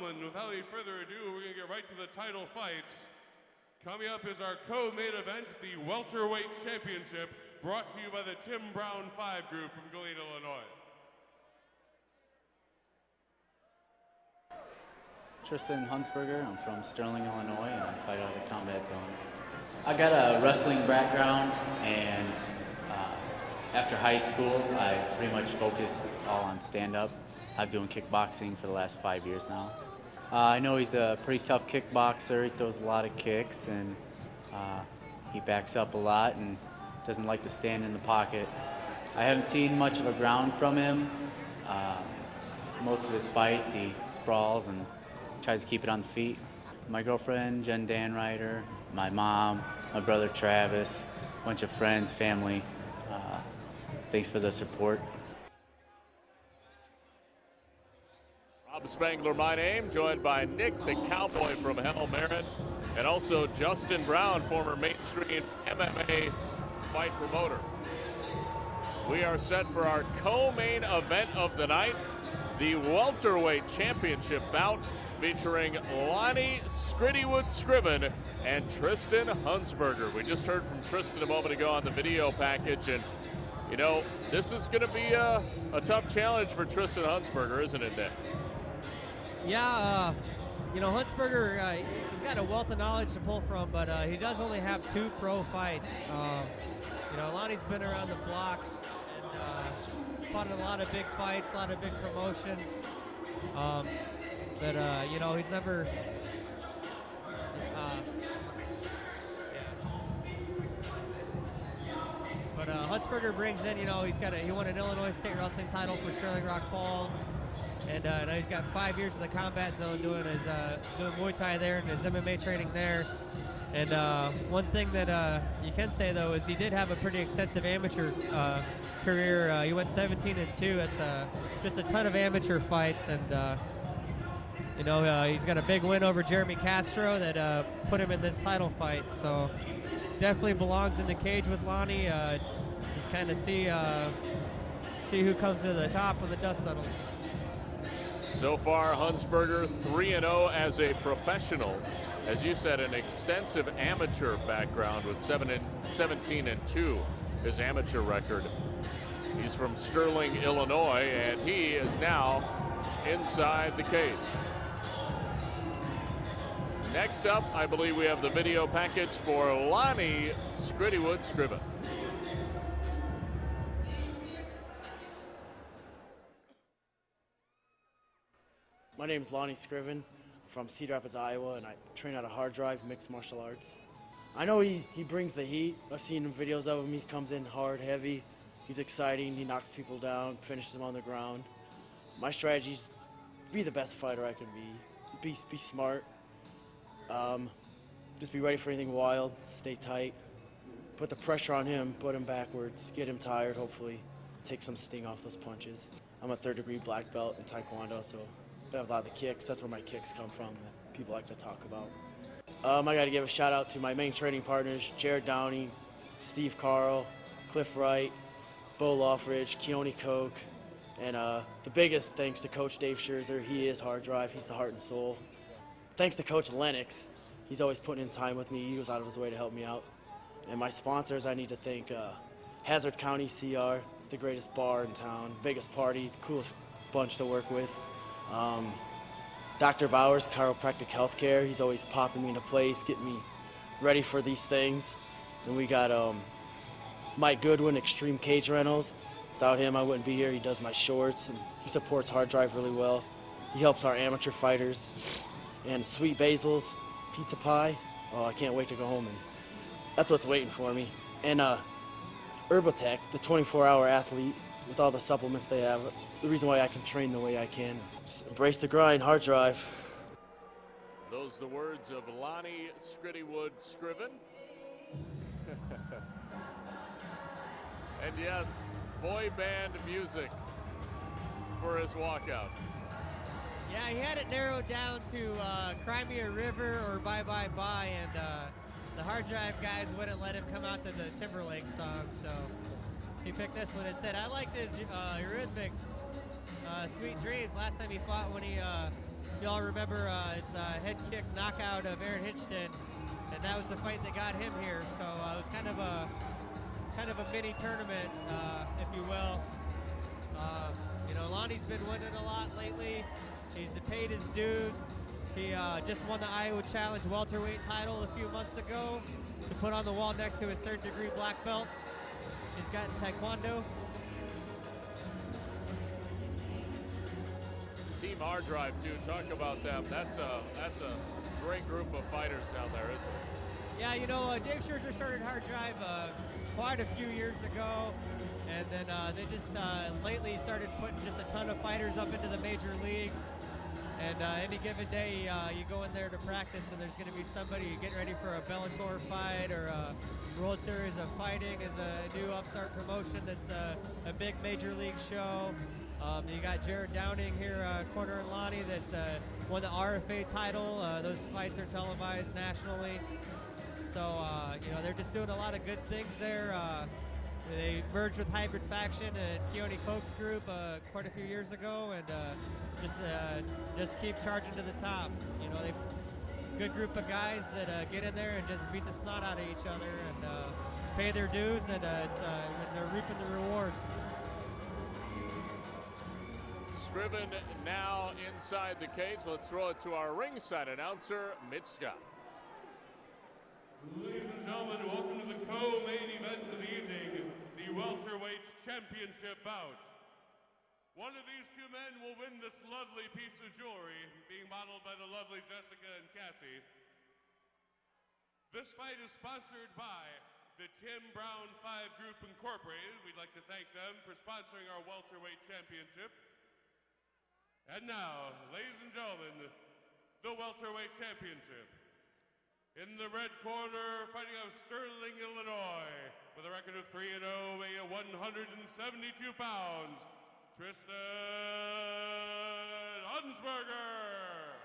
gentlemen, without any further ado, we're going to get right to the title fights. Coming up is our co-main event, the Welterweight Championship, brought to you by the Tim Brown 5 Group from Galena, Illinois. Tristan Hunsberger. I'm from Sterling, Illinois, and I fight out of the combat zone. I got a wrestling background, and after high school, I pretty much focused all on stand-up. I've been doing kickboxing for the last 5 years now. I know he's a pretty tough kickboxer. He throws a lot of kicks, and he backs up a lot and doesn't like to stand in the pocket. I haven't seen much of a ground from him. Most of his fights, he sprawls and tries to keep it on the feet. My girlfriend, Jen Danreiter, my mom, my brother Travis, a bunch of friends, family. Thanks for the support. Rob Spangler, my name, joined by Nick the Cowboy from Hell Marin, and also Justin Brown, former mainstream MMA fight promoter. We are set for our co-main event of the night, the Welterweight Championship bout featuring Lonnie Scriven and Tristan Hunsberger. We just heard from Tristan a moment ago on the video package, and you know, this is going to be a tough challenge for Tristan Hunsberger, isn't it, Nick? Yeah, you know, Hunsberger, he's got a wealth of knowledge to pull from, but he does only have 2 pro fights. You know, Lonnie's been around the block and fought in a lot of big fights, a lot of big promotions. But you know, he's never. But Hunsberger brings in, you know, he won an Illinois State Wrestling title for Sterling Rock Falls, and now he's got 5 years in the combat zone doing Muay Thai there and his MMA training there. And one thing that you can say though is he did have a pretty extensive amateur career. He went 17-2. That's just a ton of amateur fights, and you know, he's got a big win over Jeremy Castro that put him in this title fight. So definitely belongs in the cage with Lonnie. Just kind of see who comes to the top when the dust settles. So far, Hunsberger 3-0 as a professional. As you said, an extensive amateur background with 17-2, his amateur record. He's from Sterling, Illinois, and he is now inside the cage. Next up, I believe we have the video package for Lonnie Scriven. My name is Lonnie Scriven from Cedar Rapids, Iowa, and I train out of Hard Drive Mixed Martial Arts. I know he brings the heat. I've seen videos of him. He comes in hard, heavy. He's exciting. He knocks people down, finishes them on the ground. My strategy is be the best fighter I can be. Be smart. Just be ready for anything wild. Stay tight. Put the pressure on him. Put him backwards. Get him tired, hopefully. Take some sting off those punches. I'm a 3rd-degree black belt in Taekwondo, so I have a lot of the kicks. That's where my kicks come from that people like to talk about. I got to give a shout out to my main training partners, Jared Downey, Steve Carl, Cliff Wright, Bo Loffridge, Keone Koch, and the biggest thanks to Coach Dave Scherzer. He is Hard Drive. He's the heart and soul. Thanks to Coach Lennox. He's always putting in time with me. He goes out of his way to help me out. And my sponsors, I need to thank Hazard County CR. It's the greatest bar in town, biggest party, the coolest bunch to work with. Dr. Bowers, Chiropractic Healthcare. He's always popping me into place, getting me ready for these things. And we got Mike Goodwin, Extreme Cage Rentals. Without him, I wouldn't be here. He does my shorts, and he supports Hard Drive really well. He helps our amateur fighters. And Sweet Basil's Pizza Pie. Oh, I can't wait to go home, and that's what's waiting for me. And Herbotech, the 24-hour athlete, with all the supplements they have. That's the reason why I can train the way I can. Just embrace the grind, Hard Drive. Those are the words of Lonnie Scriven. And yes, boy band music for his walkout. Yeah, he had it narrowed down to Cry Me a River or Bye Bye Bye, and the Hard Drive guys wouldn't let him come out to the Timberlake song, so he picked this one and said, I liked his Eurythmics Sweet dreams. Last time he fought, when he, you all remember his head kick knockout of Aaron Hitchton, and that was the fight that got him here. So it was kind of a mini tournament, if you will. You know, Lonnie's been winning a lot lately. He's paid his dues. He just won the Iowa Challenge welterweight title a few months ago to put on the wall next to his third-degree black belt. He's got Taekwondo. Team Hard Drive too. Talk about them. That's a great group of fighters down there, isn't it? Yeah, you know, Dave Scherzer started Hard Drive quite a few years ago, and then they just lately started putting just a ton of fighters up into the major leagues. And any given day, you go in there to practice, and there's going to be somebody getting ready for a Bellator fight or a World Series of Fighting is a new upstart promotion that's a big major league show. You got Jared Downing here, cornering Lonnie, that's won the RFA title. Those fights are televised nationally. So, you know, they're just doing a lot of good things there. They merged with Hybrid Faction and Keone Koch's group quite a few years ago, and just keep charging to the top. You know, they good group of guys that get in there and just beat the snot out of each other and pay their dues, and when they're reaping the rewards. Scriven now inside the cage. Let's throw it to our ringside announcer, Mitch Scott. Ladies and gentlemen, welcome to the co-main event of the evening, the welterweight championship bout. One of these two men will win this lovely piece of jewelry, being modeled by the lovely Jessica and Cassie. This fight is sponsored by the Tim Brown 5 Group Incorporated. We'd like to thank them for sponsoring our welterweight championship. And now, ladies and gentlemen, the welterweight championship. In the red corner, fighting out of Sterling, Illinois, with a record of 3-0, weighing 172 pounds, Tristan Hunsberger.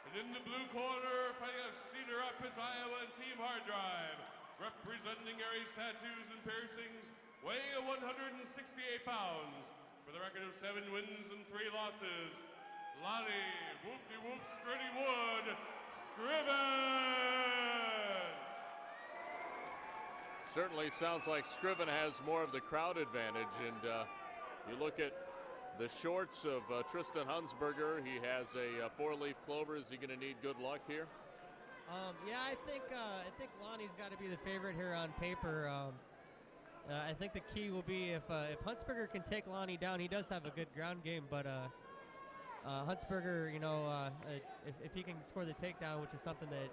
And in the blue corner, fighting out of Cedar Rapids, Iowa, and Team Hard Drive, representing Aries Tattoos and Piercings, weighing 168 pounds, with a record of 7 wins and 3 losses, Lonnie Whoop-de-Whoop Scritty Wood Scriven! Certainly sounds like Scriven has more of the crowd advantage, and you look at the shorts of Tristan Hunsberger. He has a 4-leaf clover. Is he going to need good luck here? Yeah, I think Lonnie's got to be the favorite here on paper. I think the key will be if Hunsberger can take Lonnie down. He does have a good ground game, but Hunsberger, you know, if he can score the takedown, which is something that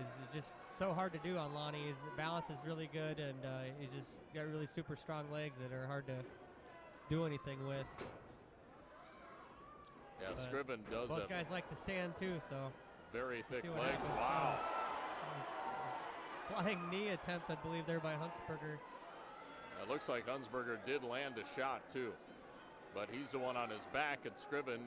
is just so hard to do on Lonnie. His balance is really good, and he's just got really super strong legs that are hard to do anything with. Yeah, But Scriven does both have guys like to stand too, so very thick see what legs. happens. Wow. Flying knee attempt, I believe, there by Hunsberger. It looks like Hunsberger did land a shot too, but he's the one on his back, and Scriven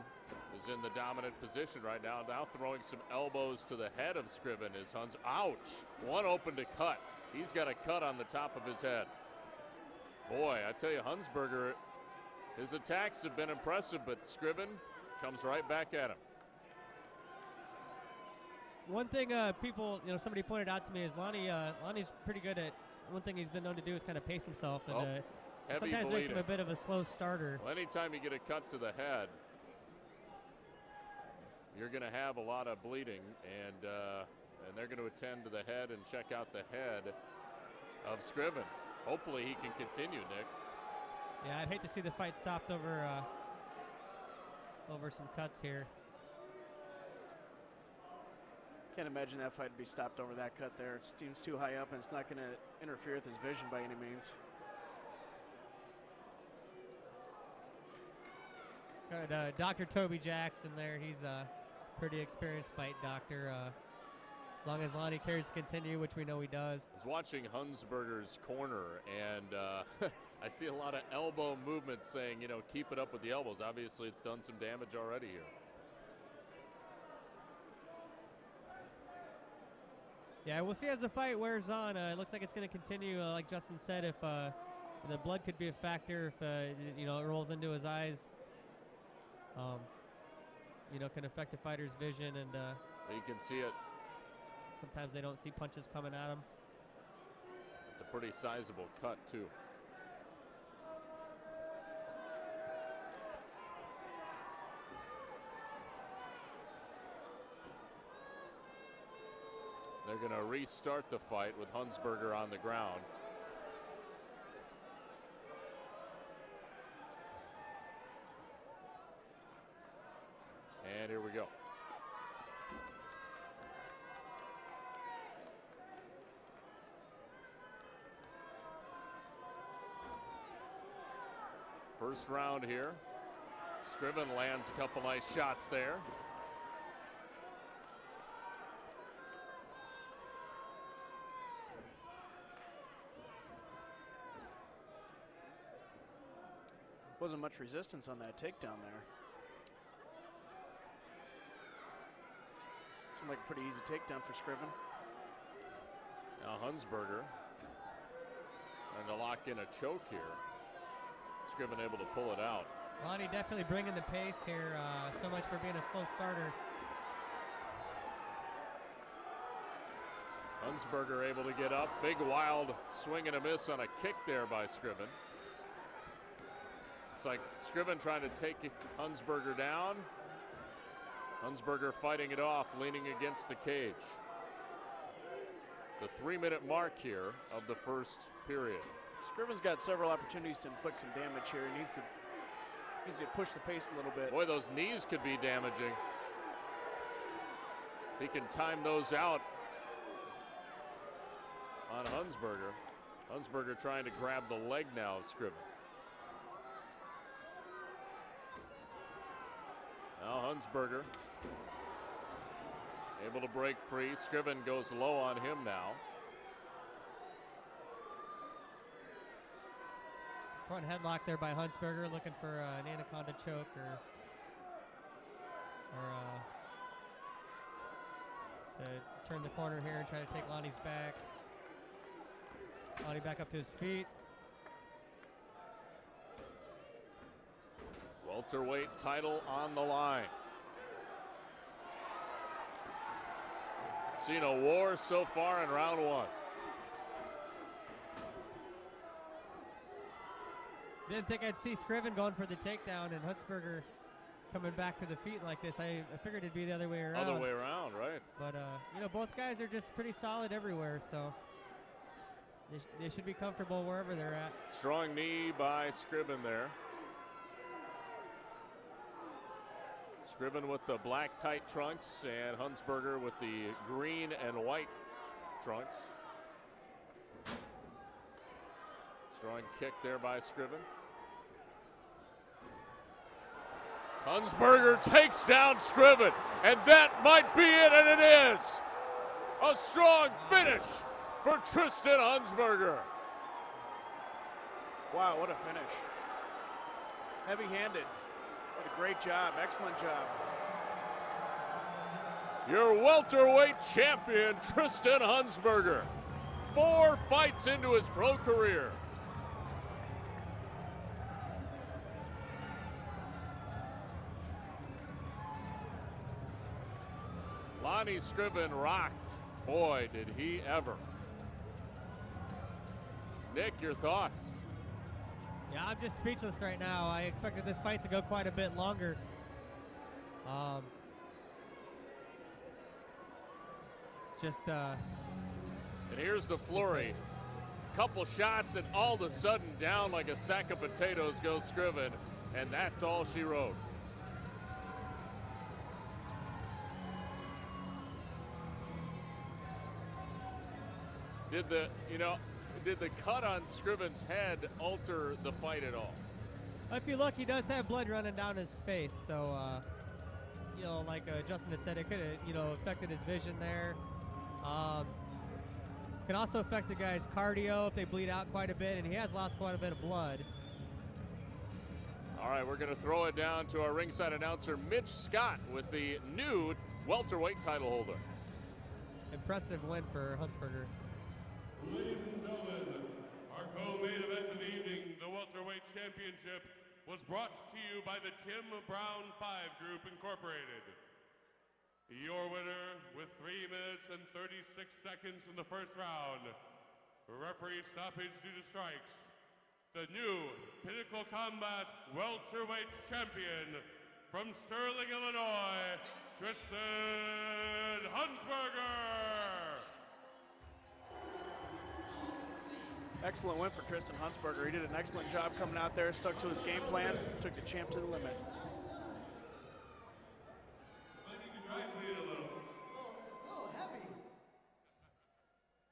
is in the dominant position right now. Now throwing some elbows to the head of Scriven is Huns. Ouch! One open to cut. He's got a cut on the top of his head. Boy, I tell you, Hunsberger, his attacks have been impressive, but Scriven comes right back at him. One thing people, you know, somebody pointed out to me is Lonnie's pretty good at, one thing he's been known to do is kind of pace himself, and sometimes makes him a bit of a slow starter. Well, anytime you get a cut to the head, you're going to have a lot of bleeding, and they're going to attend to the head and check out the head of Scriven. Hopefully he can continue, Nick. Yeah, I'd hate to see the fight stopped over some cuts here. Can't imagine that fight would be stopped over that cut there. It seems too high up, and it's not going to interfere with his vision by any means. Got Dr. Toby Jackson there. He's a pretty experienced fight doctor. As long as Lonnie cares to continue, which we know he does. I was watching Hunsberger's corner, and I see a lot of elbow movement saying, you know, keep it up with the elbows. Obviously, it's done some damage already here. Yeah, we'll see as the fight wears on. It looks like it's going to continue. Like Justin said, if The blood could be a factor if it rolls into his eyes. Can affect a fighter's vision, and You can see it. sometimes they don't see punches coming at them. It's a pretty sizable cut, too. They're going to restart the fight with Hunsberger on the ground. And here we go. First round here. Scriven lands a couple nice shots there. Wasn't much resistance on that takedown there. Seemed like a pretty easy takedown for Scriven. Now Hunsberger trying to lock in a choke here. Scriven able to pull it out. Lonnie definitely bringing the pace here. So much for being a slow starter. Hunsberger able to get up. Big wild swing and a miss on a kick there by Scriven. It's like Scriven trying to take Hunsberger down. Hunsberger fighting it off, leaning against the cage. The 3-minute mark here of the first period. Scriven's got several opportunities to inflict some damage here. He needs to push the pace a little bit. Boy, those knees could be damaging. If he can time those out on Hunsberger. Hunsberger trying to grab the leg now of Scriven. Now Hunsberger able to break free. Scriven goes low on him now. Front headlock there by Hunsberger, looking for an anaconda choke or to turn the corner here and try to take Lonnie's back. Lonnie back up to his feet. Welterweight title on the line. Seen a war so far in round one. Didn't think I'd see Scriven going for the takedown and Hunsberger coming back to the feet like this. I figured it'd be the other way around. Other way around, right. But, both guys are just pretty solid everywhere, so they should be comfortable wherever they're at. Strong knee by Scriven there. Scriven with the black tight trunks and Hunsberger with the green and white trunks. Strong kick there by Scriven. Hunsberger takes down Scriven, and that might be it, and it is. A strong finish for Tristan Hunsberger. Wow, what a finish. Heavy-handed. What a great job, excellent job. Your welterweight champion, Tristan Hunsberger. 4 fights into his pro career. Lonnie Scriven rocked. Boy, did he ever. Nick, your thoughts? Yeah, I'm just speechless right now. I expected this fight to go quite a bit longer. And here's the flurry. Couple shots, and all of a sudden, down like a sack of potatoes goes Scriven, and that's all she wrote. Did the cut on Scriven's head alter the fight at all? If you look, he does have blood running down his face, so like Justin had said, it could have affected his vision there. Can also affect the guy's cardio if they bleed out quite a bit, and he has lost quite a bit of blood. All right, we're going to throw it down to our ringside announcer, Mitch Scott, with the new welterweight title holder. Impressive win for Hunsberger. Ladies and gentlemen, our co-main event of the evening Championship was brought to you by the Tim Brown 5 Group Incorporated. Your winner with 3 minutes and 36 seconds in the first round. Referee stoppage due to strikes. The new Pinnacle Combat welterweight champion from Sterling, Illinois, Tristan Hunsberger. Excellent win for Tristan Hunsberger. He did an excellent job coming out there, stuck to his game plan, took the champ to the limit.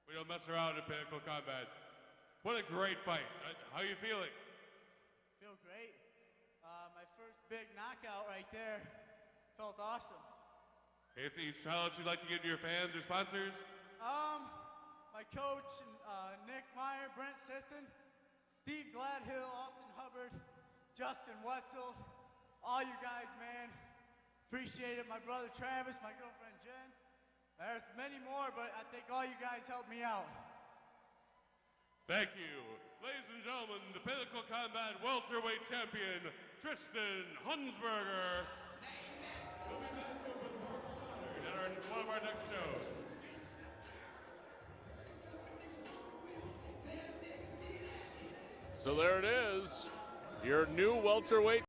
We don't mess around in Pinnacle Combat. What a great fight. How are you feeling? Feel great. My first big knockout right there. Felt awesome. Anything shout-outs you'd like to give to your fans or sponsors? My coach, Nick Meyer, Brent Sisson, Steve Gladhill, Austin Hubbard, Justin Wetzel, all you guys, man. Appreciate it. My brother Travis, my girlfriend Jen. There's many more, but I think all you guys helped me out. Thank you. Ladies and gentlemen, the Pinnacle Combat welterweight champion, Tristan Hunsberger. At one of our next shows. So there it is, your new welterweight